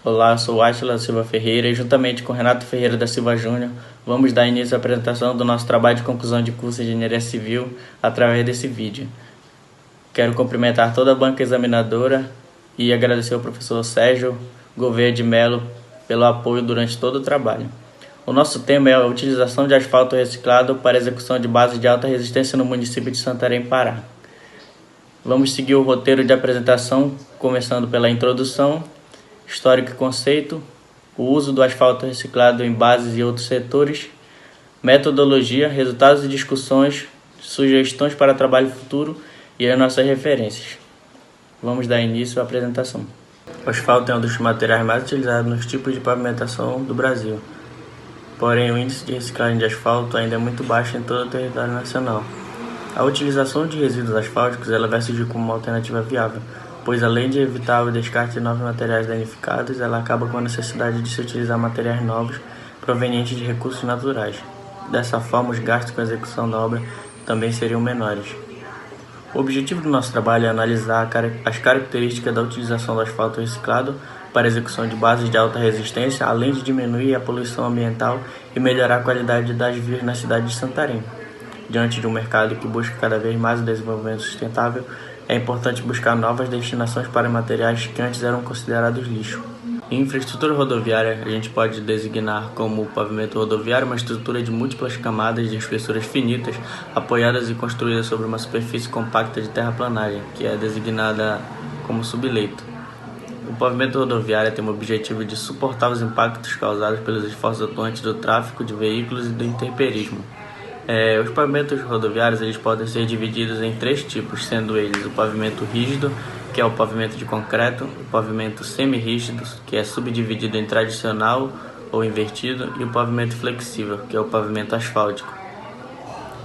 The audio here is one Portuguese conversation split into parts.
Olá, eu sou Átila Silva Ferreira e juntamente com Renato Ferreira da Silva Júnior, vamos dar início à apresentação do nosso trabalho de conclusão de curso de Engenharia Civil através desse vídeo. Quero cumprimentar toda a banca examinadora e agradecer ao professor Sérgio Gouveia de Mello pelo apoio durante todo o trabalho. O nosso tema é a utilização de asfalto reciclado para execução de bases de alta resistência no município de Santarém, Pará. Vamos seguir o roteiro de apresentação, começando pela introdução, histórico e conceito, o uso do asfalto reciclado em bases e outros setores, metodologia, resultados e discussões, sugestões para trabalho futuro e as nossas referências. Vamos dar início à apresentação. O asfalto é um dos materiais mais utilizados nos tipos de pavimentação do Brasil. Porém, o índice de reciclagem de asfalto ainda é muito baixo em todo o território nacional. A utilização de resíduos asfálticos ela vai surgir como uma alternativa viável, pois além de evitar o descarte de novos materiais danificados, ela acaba com a necessidade de se utilizar materiais novos provenientes de recursos naturais. Dessa forma, os gastos com a execução da obra também seriam menores. O objetivo do nosso trabalho é analisar as características da utilização do asfalto reciclado para a execução de bases de alta resistência, além de diminuir a poluição ambiental e melhorar a qualidade das vias na cidade de Santarém. Diante de um mercado que busca cada vez mais o desenvolvimento sustentável, é importante buscar novas destinações para materiais que antes eram considerados lixo. Em infraestrutura rodoviária, a gente pode designar como pavimento rodoviário uma estrutura de múltiplas camadas de espessuras finitas, apoiadas e construídas sobre uma superfície compacta de terraplanagem, que é designada como subleito. O pavimento rodoviário tem o objetivo de suportar os impactos causados pelos esforços atuantes do tráfego de veículos e do intemperismo. Os pavimentos rodoviários eles podem ser divididos em três tipos, sendo eles o pavimento rígido, que é o pavimento de concreto, o pavimento semi-rígido, que é subdividido em tradicional ou invertido, e o pavimento flexível, que é o pavimento asfáltico.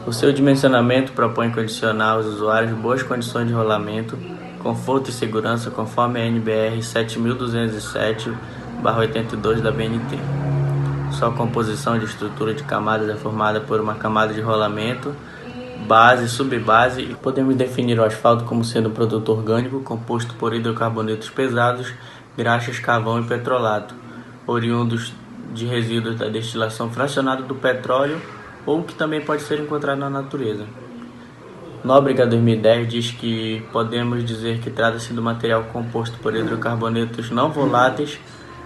O seu dimensionamento propõe condicionar aos usuários boas condições de rolamento, conforto e segurança conforme a NBR 7207/82 da BNT. Sua composição de estrutura de camadas é formada por uma camada de rolamento, base, subbase, e podemos definir o asfalto como sendo um produto orgânico composto por hidrocarbonetos pesados, graxas, carvão e petrolato, oriundos de resíduos da destilação fracionada do petróleo ou que também pode ser encontrado na natureza. Nóbrega 2010 diz que podemos dizer que trata-se do material composto por hidrocarbonetos não voláteis,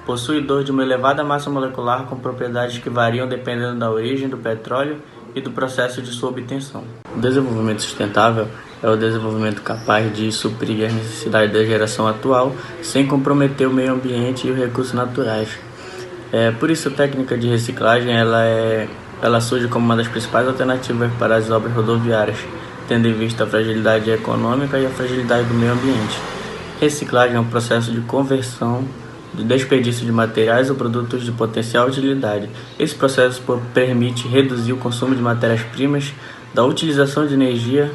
possuidor de uma elevada massa molecular com propriedades que variam dependendo da origem do petróleo e do processo de sua obtenção. O desenvolvimento sustentável é o desenvolvimento capaz de suprir as necessidades da geração atual sem comprometer o meio ambiente e os recursos naturais. Por isso, a técnica de reciclagem ela surge como uma das principais alternativas para as obras rodoviárias, tendo em vista a fragilidade econômica e a fragilidade do meio ambiente. Reciclagem é um processo de conversão de desperdício de materiais ou produtos de potencial utilidade. Esse processo permite reduzir o consumo de matérias-primas, da utilização de energia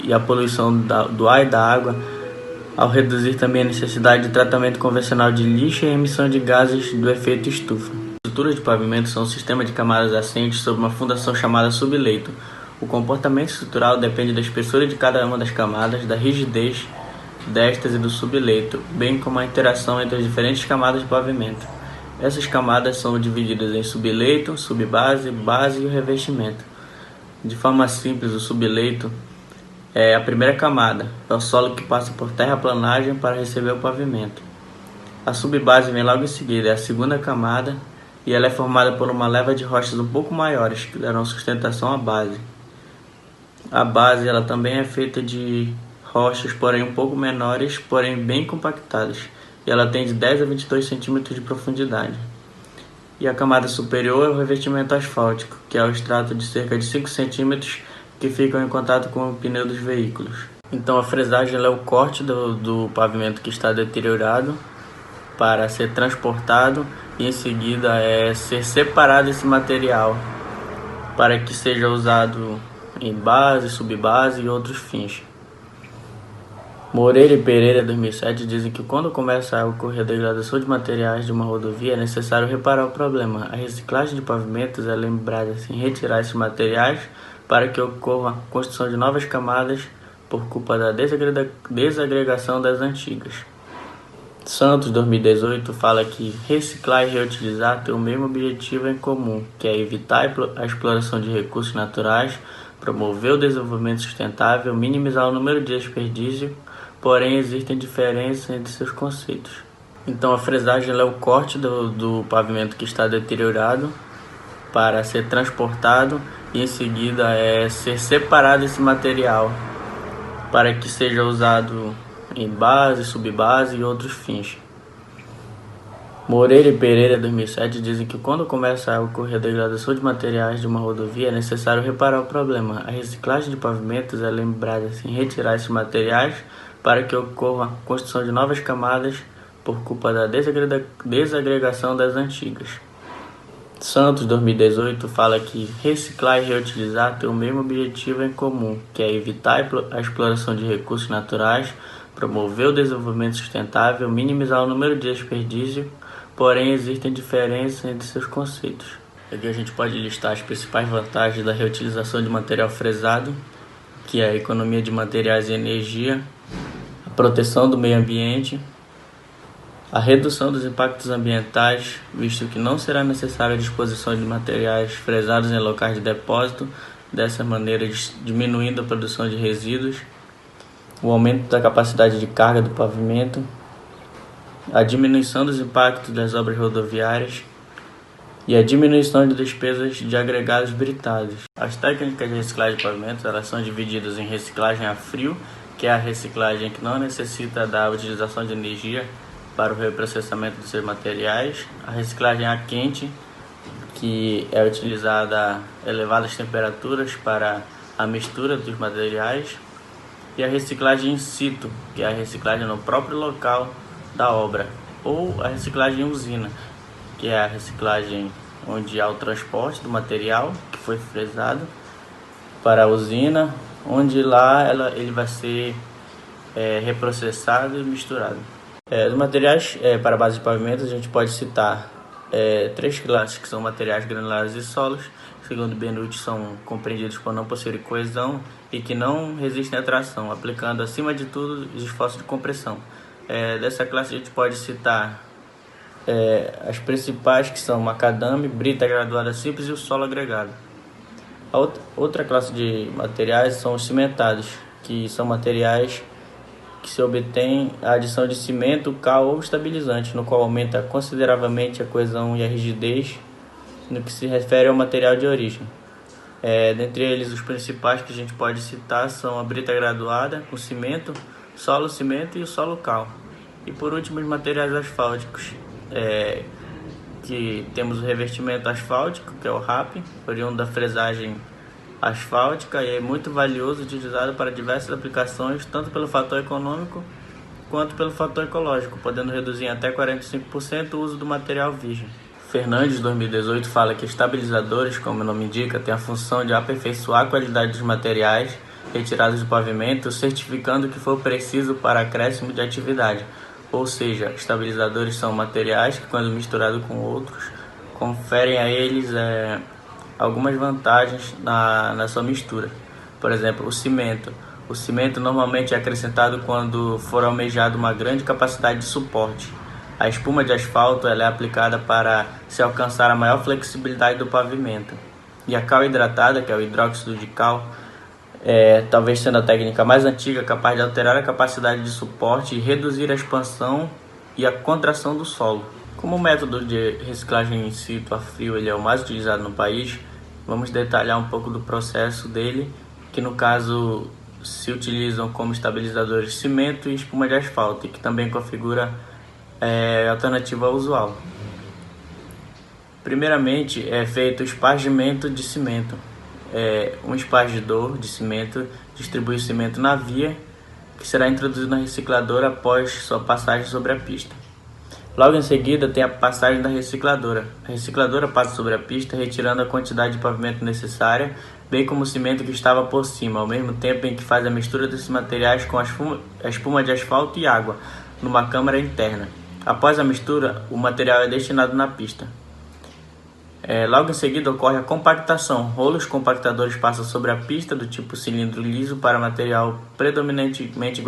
e a poluição do ar e da água, ao reduzir também a necessidade de tratamento convencional de lixo e a emissão de gases do efeito estufa. As estruturas de pavimento são um sistema de camadas assentes sobre uma fundação chamada subleito. O comportamento estrutural depende da espessura de cada uma das camadas, da rigidez destas e do subleito, bem como a interação entre as diferentes camadas de pavimento. Essas camadas são divididas em subleito, subbase, base e o revestimento. De forma simples, o subleito é a primeira camada, é o solo que passa por terraplanagem para receber o pavimento. A subbase vem logo em seguida, é a segunda camada, e ela é formada por uma leva de rochas um pouco maiores, que darão sustentação à base. A base ela também é feita de rochas, porém um pouco menores, porém bem compactadas, e ela tem de 10 a 22 centímetros de profundidade. E a camada superior é o revestimento asfáltico, que é o extrato de cerca de 5 centímetros que ficam em contato com o pneu dos veículos. Então a fresagem ela é o corte do pavimento que está deteriorado para ser transportado e em seguida ser separado esse material para que seja usado em base, subbase e outros fins. Moreira e Pereira, 2007, dizem que quando começa a ocorrer a degradação de materiais de uma rodovia, é necessário reparar o problema. A reciclagem de pavimentos é lembrada em retirar esses materiais para que ocorra a construção de novas camadas por culpa da desagregação das antigas. Santos 2018 fala que reciclar e reutilizar têm o mesmo objetivo em comum, que é evitar a exploração de recursos naturais, promover o desenvolvimento sustentável, minimizar o número de desperdício, porém existem diferenças entre seus conceitos. Então a fresagem é o corte do pavimento que está deteriorado para ser transportado e em seguida ser separado esse material para que seja usado em base, subbase e outros fins. Moreira e Pereira, 2007, dizem que quando começa a ocorrer a degradação de materiais de uma rodovia, é necessário reparar o problema. A reciclagem de pavimentos é lembrada em retirar esses materiais para que ocorra a construção de novas camadas por culpa da desagregação das antigas. Santos 2018 fala que reciclar e reutilizar têm o mesmo objetivo em comum, que é evitar a exploração de recursos naturais, promover o desenvolvimento sustentável, minimizar o número de desperdício, porém existem diferenças entre seus conceitos. Aqui a gente pode listar as principais vantagens da reutilização de material fresado, que é a economia de materiais e energia, a proteção do meio ambiente, a redução dos impactos ambientais, visto que não será necessária a disposição de materiais fresados em locais de depósito, dessa maneira diminuindo a produção de resíduos, o aumento da capacidade de carga do pavimento, a diminuição dos impactos das obras rodoviárias e a diminuição de despesas de agregados britados. As técnicas de reciclagem de pavimentos elas são divididas em reciclagem a frio, que é a reciclagem que não necessita da utilização de energia para o reprocessamento dos seus materiais, a reciclagem a quente, que é utilizada a elevadas temperaturas para a mistura dos materiais, e a reciclagem in situ, que é a reciclagem no próprio local da obra, ou a reciclagem em usina, que é a reciclagem onde há o transporte do material que foi fresado para a usina, onde lá ele vai ser reprocessado e misturado. Os materiais para a base de pavimentos a gente pode citar três classes, que são materiais granulares e solos. Segundo Benucci, são compreendidos por não possuir coesão e que não resistem à tração, aplicando acima de tudo os esforços de compressão. Dessa classe a gente pode citar as principais, que são macadame, brita graduada simples e o solo agregado. A outra classe de materiais são os cimentados, que são materiais que se obtém a adição de cimento, cal ou estabilizante, no qual aumenta consideravelmente a coesão e a rigidez no que se refere ao material de origem. Dentre eles, os principais que a gente pode citar são a brita graduada, o cimento, solo cimento e o solo cal. E por último, os materiais asfálticos, que temos o revestimento asfáltico, que é o RAP, oriundo da fresagem asfáltica, e é muito valioso, utilizado para diversas aplicações, tanto pelo fator econômico quanto pelo fator ecológico, podendo reduzir em até 45% o uso do material virgem. Fernandes, 2018, fala que estabilizadores, como o nome indica, têm a função de aperfeiçoar a qualidade dos materiais retirados do pavimento, certificando que for preciso para acréscimo de atividade. Ou seja, estabilizadores são materiais que, quando misturados com outros, conferem a eles algumas vantagens na sua mistura. Por exemplo, o cimento. O cimento normalmente é acrescentado quando for almejado uma grande capacidade de suporte. A espuma de asfalto ela é aplicada para se alcançar a maior flexibilidade do pavimento. E a cal hidratada, que é o hidróxido de cal, talvez sendo a técnica mais antiga, capaz de alterar a capacidade de suporte e reduzir a expansão e a contração do solo. Como o método de reciclagem in situ a frio ele é o mais utilizado no país, vamos detalhar um pouco do processo dele, que no caso se utilizam como estabilizadores cimento e espuma de asfalto, e que também configura alternativa ao usual. Primeiramente é feito o espargimento de cimento. Um espargidor de cimento distribui o cimento na via, que será introduzido na recicladora após sua passagem sobre a pista. Logo em seguida tem a passagem da recicladora. A recicladora passa sobre a pista, retirando a quantidade de pavimento necessária, bem como o cimento que estava por cima, ao mesmo tempo em que faz a mistura desses materiais com a espuma de asfalto e água, numa câmara interna. Após a mistura, o material é destinado na pista. Logo em seguida ocorre a compactação. Rolos compactadores passam sobre a pista do tipo cilindro liso para material predominantemente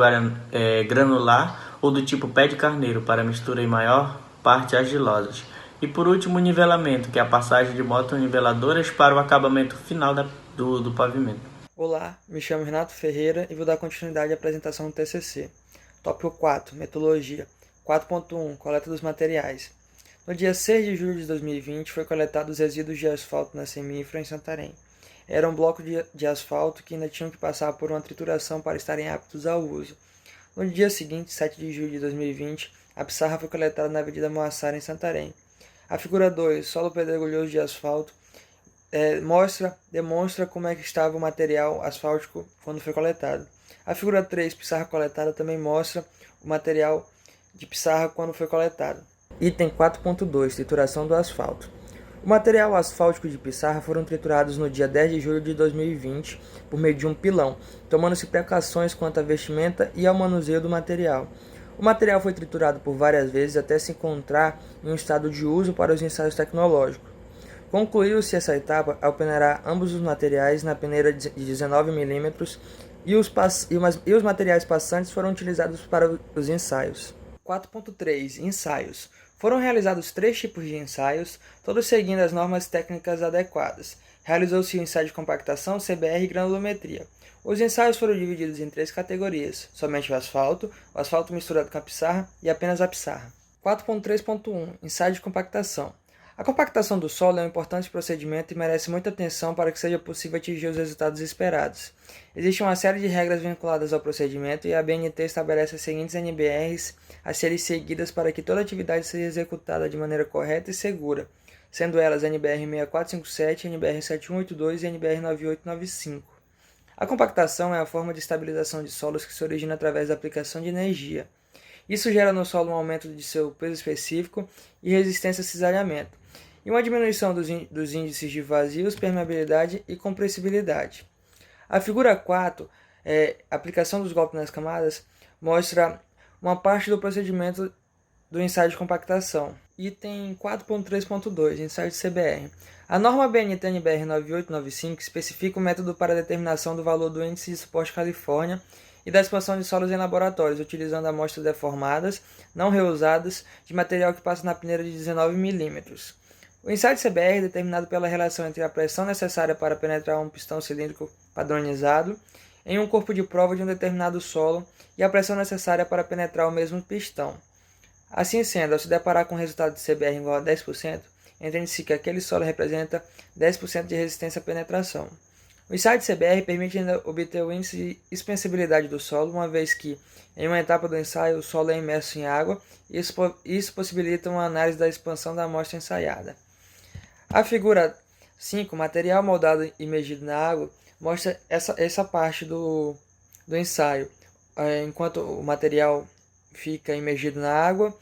granular ou do tipo pé de carneiro para mistura em maior parte argilosas. E por último, o nivelamento, que é a passagem de motoniveladoras para o acabamento final do pavimento. Olá, me chamo Renato Ferreira e vou dar continuidade à apresentação do TCC. Tópico 4, Metodologia. 4.1, Coleta dos materiais. No dia 6 de julho de 2020, foi coletado os resíduos de asfalto na Semifra, em Santarém. Era um bloco de asfalto que ainda tinham que passar por uma trituração para estarem aptos ao uso. No dia seguinte, 7 de julho de 2020, a pissarra foi coletada na Avenida Moassara, em Santarém. A figura 2, solo pedregulhoso de asfalto, demonstra como é que estava o material asfáltico quando foi coletado. A figura 3, pissarra coletada, também mostra o material de pissarra quando foi coletado. Item 4.2, trituração do asfalto. O material asfáltico de pissarra foram triturados no dia 10 de julho de 2020 por meio de um pilão, tomando-se precauções quanto à vestimenta e ao manuseio do material. O material foi triturado por várias vezes até se encontrar em um estado de uso para os ensaios tecnológicos. Concluiu-se essa etapa ao peneirar ambos os materiais na peneira de 19 mm e os materiais passantes foram utilizados para os ensaios. 4.3 Ensaios. Foram realizados 3 tipos de ensaios, todos seguindo as normas técnicas adequadas. Realizou-se o ensaio de compactação, CBR e granulometria. Os ensaios foram divididos em 3 categorias: somente o asfalto misturado com a pissarra e apenas a pissarra. 4.3.1 Ensaio de compactação. A compactação do solo é um importante procedimento e merece muita atenção para que seja possível atingir os resultados esperados. Existe uma série de regras vinculadas ao procedimento e a ABNT estabelece as seguintes NBRs a serem seguidas para que toda atividade seja executada de maneira correta e segura, sendo elas NBR 6457, NBR 7182 e NBR 9895. A compactação é a forma de estabilização de solos que se origina através da aplicação de energia. Isso gera no solo um aumento de seu peso específico e resistência a cisalhamento, e uma diminuição dos índices de vazios, permeabilidade e compressibilidade. A figura 4, aplicação dos golpes nas camadas, mostra uma parte do procedimento do ensaio de compactação. Item 4.3.2, ensaio de CBR. A norma BNT NBR 9895 especifica o método para a determinação do valor do índice de suporte Califórnia e da expansão de solos em laboratórios, utilizando amostras deformadas, não reusadas, de material que passa na peneira de 19 mm. O ensaio de CBR é determinado pela relação entre a pressão necessária para penetrar um pistão cilíndrico padronizado em um corpo de prova de um determinado solo e a pressão necessária para penetrar o mesmo pistão. Assim sendo, ao se deparar com o resultado de CBR igual a 10%, entende-se que aquele solo representa 10% de resistência à penetração. O ensaio de CBR permite ainda obter o índice de expansibilidade do solo, uma vez que, em uma etapa do ensaio, o solo é imerso em água e isso possibilita uma análise da expansão da amostra ensaiada. A figura 5, material moldado e medido na água, mostra essa parte do ensaio, enquanto o material fica imergido na água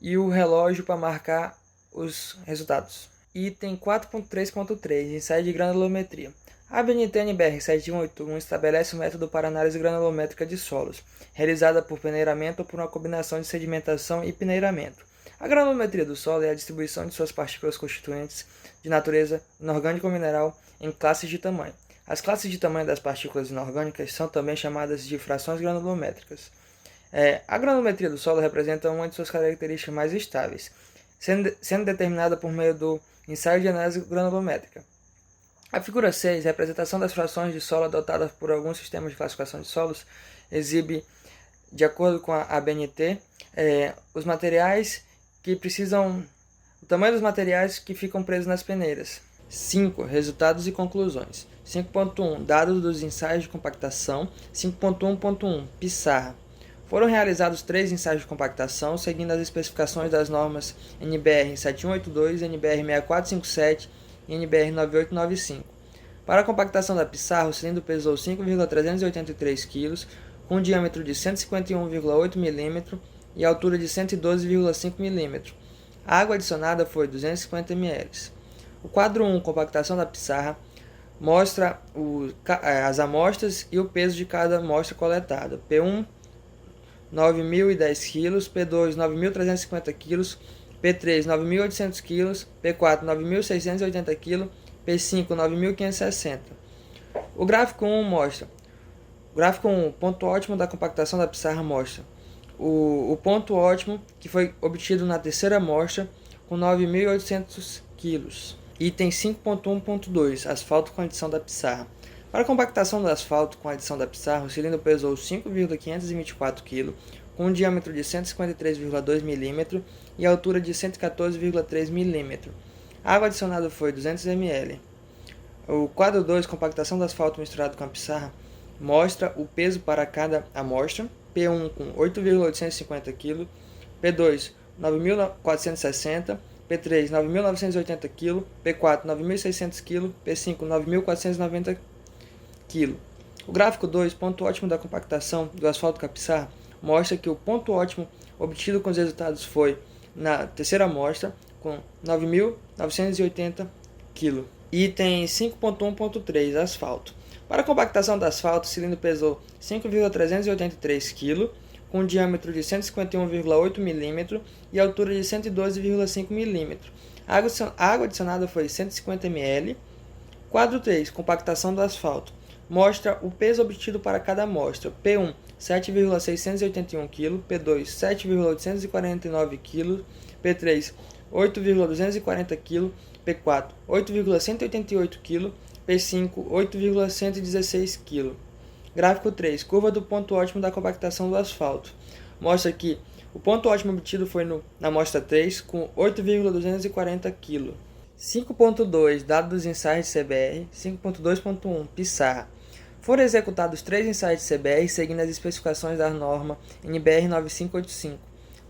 e o relógio para marcar os resultados. Item 4.3.3, ensaio de granulometria. A ABNT NBR 7181 estabelece o método para análise granulométrica de solos, realizada por peneiramento ou por uma combinação de sedimentação e peneiramento. A granulometria do solo é a distribuição de suas partículas constituintes de natureza inorgânica ou mineral em classes de tamanho. As classes de tamanho das partículas inorgânicas são também chamadas de frações granulométricas. A granulometria do solo representa uma de suas características mais estáveis, sendo determinada por meio do ensaio de análise granulométrica. A figura 6, representação das frações de solo adotadas por alguns sistemas de classificação de solos, exibe, de acordo com a ABNT, os materiais que precisam, o tamanho dos materiais que ficam presos nas peneiras. 5. Resultados e conclusões. 5.1 Dados dos ensaios de compactação. 5.1.1 Pissarra. Foram realizados 3 ensaios de compactação, seguindo as especificações das normas NBR 7182, NBR 6457 e NBR 9895. Para a compactação da pissarra, o cilindro pesou 5,383 kg, com um diâmetro de 151,8 mm e altura de 112,5 mm. A água adicionada foi 250 ml. O quadro 1, compactação da pissarra, mostra as amostras e o peso de cada amostra coletada. P1, 9.010 kg, P2, 9.350 kg, P3, 9.800 kg, P4, 9.680 kg, P5, 9.560. O gráfico 1 ponto ótimo da compactação da pissarra mostra o ponto ótimo que foi obtido na terceira amostra com 9.800 kg. Item 5.1.2 Asfalto com adição da pissarra. Para a compactação do asfalto com adição da pissarra, o cilindro pesou 5,524 kg, com um diâmetro de 153,2 mm e altura de 114,3 mm. A água adicionada foi 200 ml. O quadro 2, compactação do asfalto misturado com a pissarra, mostra o peso para cada amostra: P1 com 8,850 kg, P2 9.460 kg, P3 9.980 kg, P4 9.600 kg, P5 9.490 kg. O gráfico 2, ponto ótimo da compactação do asfalto com a pissarra, mostra que o ponto ótimo obtido com os resultados foi na terceira amostra com 9.980 kg. Item 5.1.3 Asfalto. Para a compactação do asfalto, o cilindro pesou 5,383 kg, com um diâmetro de 151,8 mm e altura de 112,5 mm. A água adicionada foi 150 ml. Quadro 3, compactação do asfalto. Mostra o peso obtido para cada amostra: P1 7,681 kg, P2 7,849 kg, P3 8,240 kg, P4 8,188 kg, P5 8,116 kg. Gráfico 3, curva do ponto ótimo da compactação do asfalto. Mostra que o ponto ótimo obtido foi na amostra 3 com 8,240 kg. 5.2 Dado dos ensaios de CBR. 5.2.1 Pissarra. Foram executados 3 ensaios de CBR seguindo as especificações da norma NBR 9585.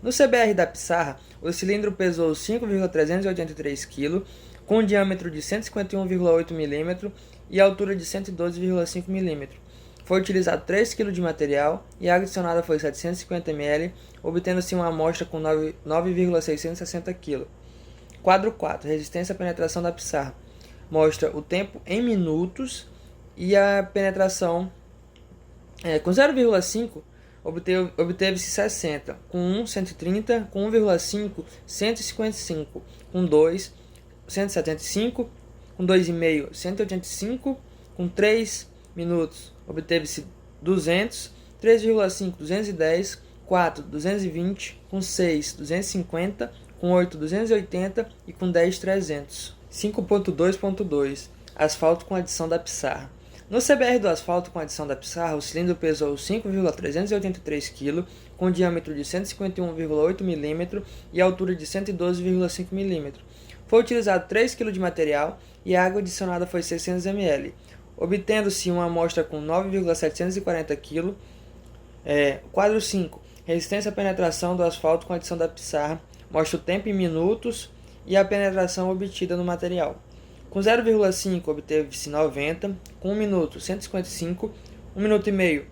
No CBR da pissarra, o cilindro pesou 5,383 kg, com um diâmetro de 151,8 mm e altura de 112,5 mm. Foi utilizado 3 kg de material e a água adicionada foi 750 ml, obtendo-se uma amostra com 9,660 kg. Quadro 4. Resistência à penetração da pissarra. Mostra o tempo em minutos e a penetração com 0,5 obteve-se 60, com 1, 130, com 1,5, 155, com 2, 175, com 2,5, 185, com 3 minutos obteve-se 200, 3,5, 210, 4, 220, com 6, 250, com 8, 280 e com 10, 300. 5.2.2 Asfalto com adição da pissarra. No CBR do asfalto com adição da pissarra, o cilindro pesou 5,383 kg, com diâmetro de 151,8 mm e altura de 112,5 mm. Foi utilizado 3 kg de material e a água adicionada foi 600 ml, obtendo-se uma amostra com 9,740 kg. Quadro 5. Resistência à penetração do asfalto com adição da pissarra. Mostra o tempo em minutos e a penetração obtida no material. Com 0,5 obteve-se 90, com 1 minuto 155, 1 minuto e meio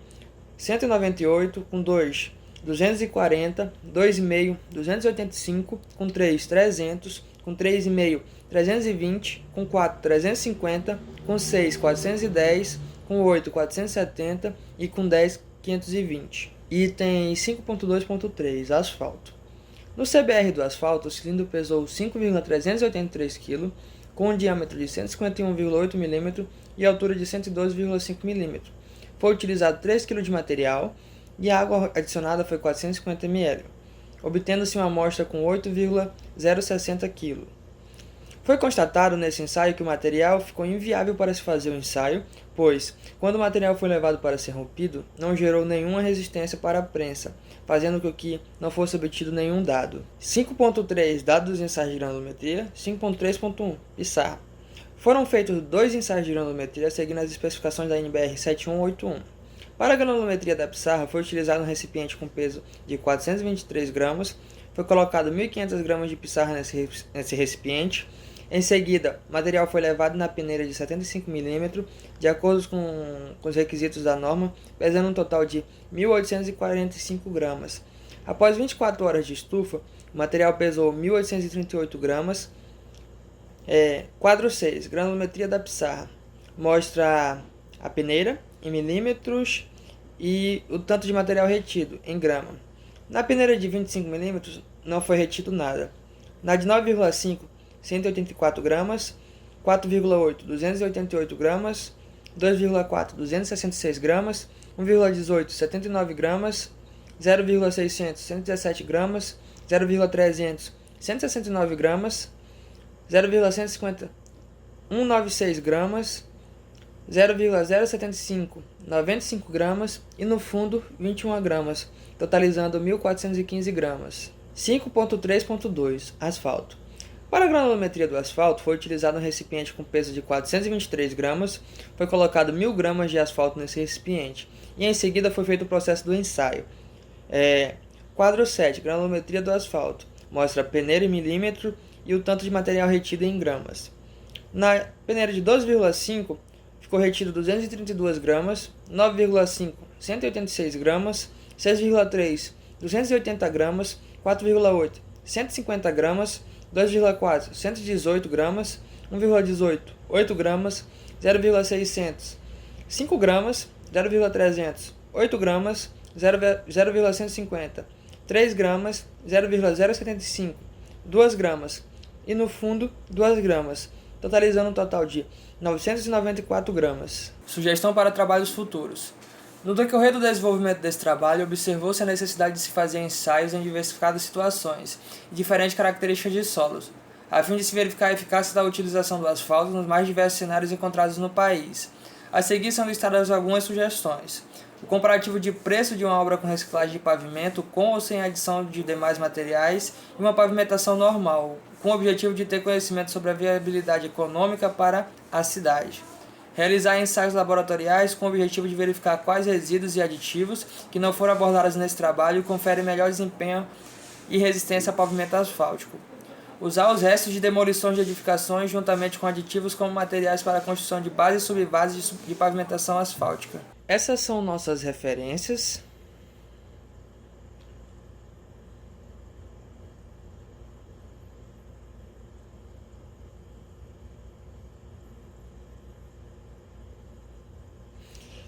198, com 2, 240, 2,5, 285, com 3, 300, com 3,5, 320, com 4, 350, com 6, 410, com 8, 470 e com 10, 520. Item 5.2.3 Asfalto. No CBR do asfalto, o cilindro pesou 5,383 kg, com um diâmetro de 151,8 mm e altura de 112,5 mm. Foi utilizado 3 kg de material e a água adicionada foi 450 ml, obtendo-se uma amostra com 8,060 kg. Foi constatado nesse ensaio que o material ficou inviável para se fazer o ensaio, pois, quando o material foi levado para ser rompido, não gerou nenhuma resistência para a prensa, fazendo com que não fosse obtido nenhum dado. 5.3 Dados dos ensaios de granulometria. 5.3.1 Pissarra. Foram feitos 2 ensaios de granulometria seguindo as especificações da NBR 7181. Para a granulometria da pissarra, foi utilizado um recipiente com peso de 423 gramas, foi colocado 1.500 gramas de pissarra nesse recipiente. Em seguida, o material foi levado na peneira de 75 mm, de acordo com os requisitos da norma, pesando um total de 1.845 gramas. Após 24 horas de estufa, o material pesou 1.838 gramas. Quadro 6. Granulometria da pissarra. Mostra a peneira em milímetros e o tanto de material retido em grama. Na peneira de 25 mm não foi retido nada. Na de 9,5, 184 gramas, 4,8, 288 gramas, 2,4, 266 gramas, 1,18, 79 gramas, 0,600, 117 gramas, 0,300, 169 gramas, 0,150, 196 gramas, 0,075, 95 gramas e no fundo 21 gramas, totalizando 1.415 gramas. 5.3.2 Asfalto. Para a granulometria do asfalto, foi utilizado um recipiente com peso de 423 gramas, foi colocado 1.000 gramas de asfalto nesse recipiente e em seguida foi feito o processo do ensaio. Quadro 7. Granulometria do asfalto. Mostra a peneira em milímetro e o tanto de material retido em gramas. Na peneira de 12,5 ficou retido 232 gramas, 9,5, 186 gramas, 6,3, 280 gramas, 4,8, 150 gramas, 2,4, 118 gramas, 1,18, 8 gramas, 0,600, 5 gramas, 0,300, 8 gramas, 0,150, 3 gramas, 0,075, 2 gramas e no fundo 2 gramas, totalizando um total de 994 gramas. Sugestão para trabalhos futuros. No decorrer do desenvolvimento desse trabalho, observou-se a necessidade de se fazer ensaios em diversificadas situações e diferentes características de solos, a fim de se verificar a eficácia da utilização do asfalto nos mais diversos cenários encontrados no país. A seguir são listadas algumas sugestões. O comparativo de preço de uma obra com reciclagem de pavimento com ou sem adição de demais materiais e uma pavimentação normal, com o objetivo de ter conhecimento sobre a viabilidade econômica para a cidade. Realizar ensaios laboratoriais com o objetivo de verificar quais resíduos e aditivos que não foram abordados nesse trabalho conferem melhor desempenho e resistência ao pavimento asfáltico. Usar os restos de demolições de edificações juntamente com aditivos como materiais para a construção de bases e subbases de pavimentação asfáltica. Essas são nossas referências.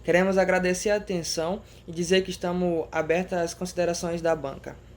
Queremos agradecer a atenção e dizer que estamos abertos às considerações da banca.